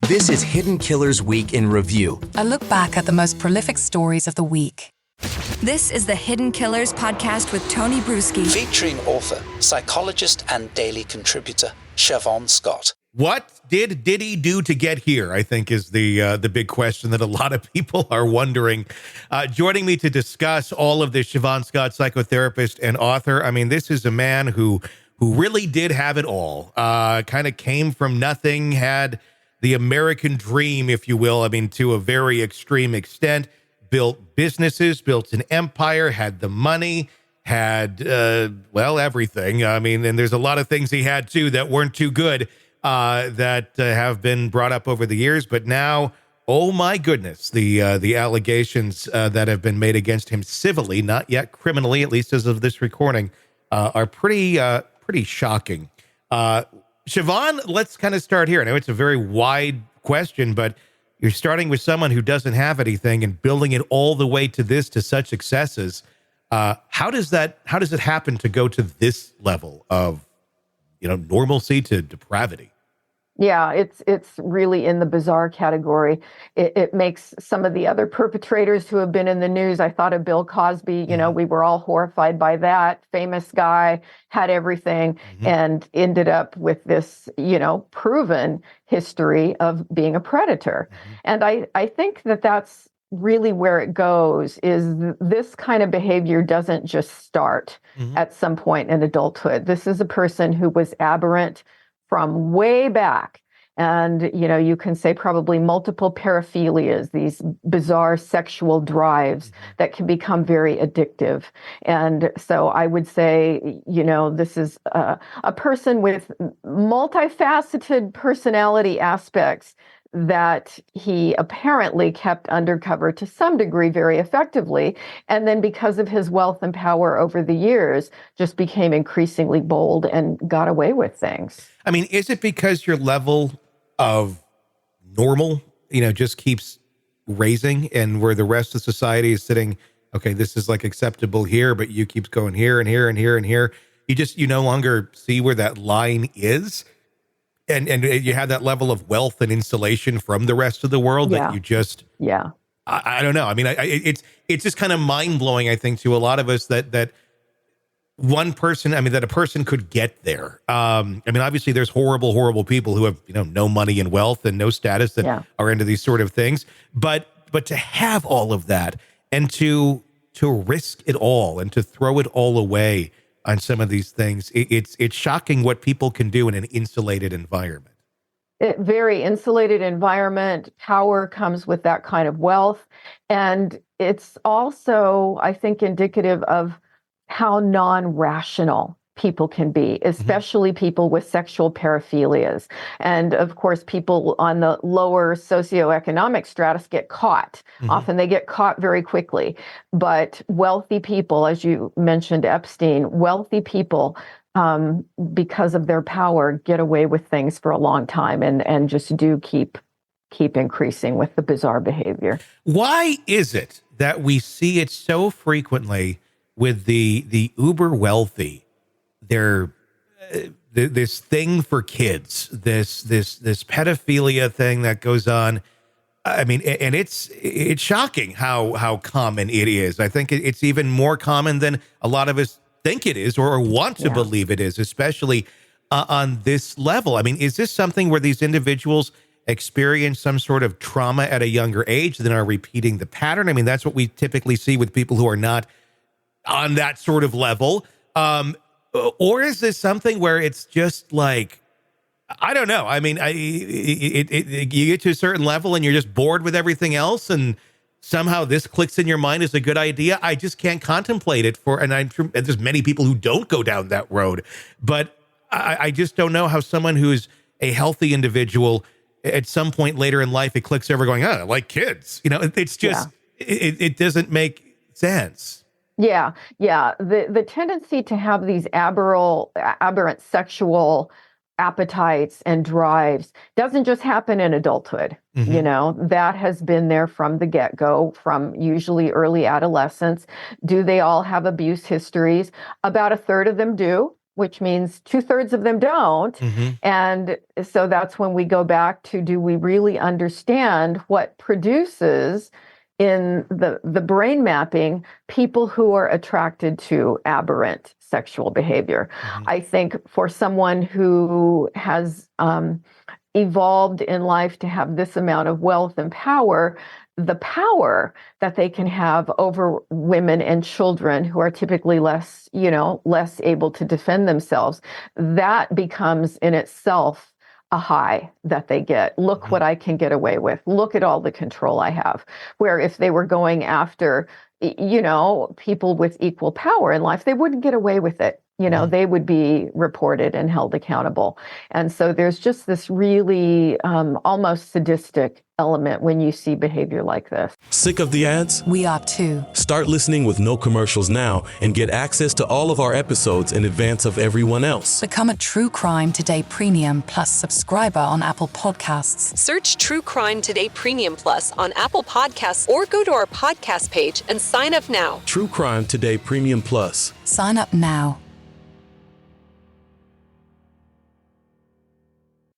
This is Hidden Killers Week in Review. A look back at the most prolific stories of the week. This is the Hidden Killers podcast with Tony Brueski. Featuring author, psychologist, and daily contributor, Siobhan Scott. What did Diddy do to get here, I think, is the big question that a lot of people are wondering. Joining me to discuss all of this, Siobhan Scott, psychotherapist and author. I mean, this is a man who really did have it all. Kind of came from nothing, had the American dream, if you will. I mean, to a very extreme extent. Built businesses, built an empire, had the money, had, everything. I mean, and there's a lot of things he had, too, that weren't too good that have been brought up over the years. But now, oh, my goodness, the allegations that have been made against him civilly, not yet criminally, at least as of this recording, are pretty shocking. Siobhan, let's kind of start here. I know it's a very wide question, but you're starting with someone who doesn't have anything and building it all the way to such successes. How does it happen to go to this level of, normalcy to depravity? Yeah, it's really in the bizarre category. It makes some of the other perpetrators who have been in the news. I thought of Bill Cosby. We were all horrified by that. Famous guy, had everything, and ended up with this, proven history of being a predator. And I think that's really where it goes, is this kind of behavior doesn't just start at some point in adulthood. This is a person who was aberrant from way back. And, you can say probably multiple paraphilias, these bizarre sexual drives that can become very addictive. And so I would say, this is a person with multifaceted personality aspects that he apparently kept undercover to some degree very effectively. And then because of his wealth and power over the years, just became increasingly bold and got away with things. I mean, is it because your level of normal, just keeps raising, and where the rest of society is sitting, okay, this is like acceptable here, but you keep going here and here and here and here. You no longer see where that line is. And you have that level of wealth and insulation from the rest of the world that you just, I don't know. I mean, it's just kind of mind blowing, I think, to a lot of us that one person, that a person could get there. Obviously there's horrible people who have, no money and wealth and no status that are into these sort of things. But to have all of that and to risk it all and to throw it all away on some of these things, it's shocking what people can do in an insulated environment. Very insulated environment. Power comes with that kind of wealth. And it's also, I think, indicative of how non-rational people can be, especially people with sexual paraphilias. And of course, people on the lower socioeconomic stratus get caught. Often they get caught very quickly. But wealthy people, as you mentioned Epstein, wealthy people, because of their power, get away with things for a long time and just do keep increasing with the bizarre behavior. Why is it that we see it so frequently with the uber wealthy? They're this thing for kids, this pedophilia thing that goes on. I mean, and it's shocking how common it is. I think it's even more common than a lot of us think it is or want to believe it is, especially on this level. I mean, is this something where these individuals experience some sort of trauma at a younger age, then are repeating the pattern? I mean, that's what we typically see with people who are not on that sort of level. Or is this something where it's just like, I don't know. I mean, you get to a certain level and you're just bored with everything else, and somehow this clicks in your mind as a good idea. I just can't contemplate it and there's many people who don't go down that road, but I just don't know how someone who's a healthy individual at some point later in life, it clicks over going, I like kids. It's just, it doesn't make sense. Yeah. The tendency to have these aberrant sexual appetites and drives doesn't just happen in adulthood. That has been there from the get-go, from usually early adolescence. Do they all have abuse histories? About a third of them do. which means 2/3 of them don't. And so that's when we go back to, do we really understand what produces in the brain mapping people who are attracted to aberrant sexual behavior? I think for someone who has evolved in life to have this amount of wealth and power, the power that they can have over women and children who are typically less able to defend themselves, that becomes in itself a high that they get. Look what I can get away with. Look at all the control I have. Where if they were going after, people with equal power in life, they wouldn't get away with it. They would be reported and held accountable. And so there's just this really almost sadistic element when you see behavior like this. Sick of the ads? We are too. Start listening with no commercials now and get access to all of our episodes in advance of everyone else. Become a True Crime Today Premium Plus subscriber on Apple Podcasts. Search True Crime Today Premium Plus on Apple Podcasts or go to our podcast page and sign up now. True Crime Today Premium Plus. Sign up now.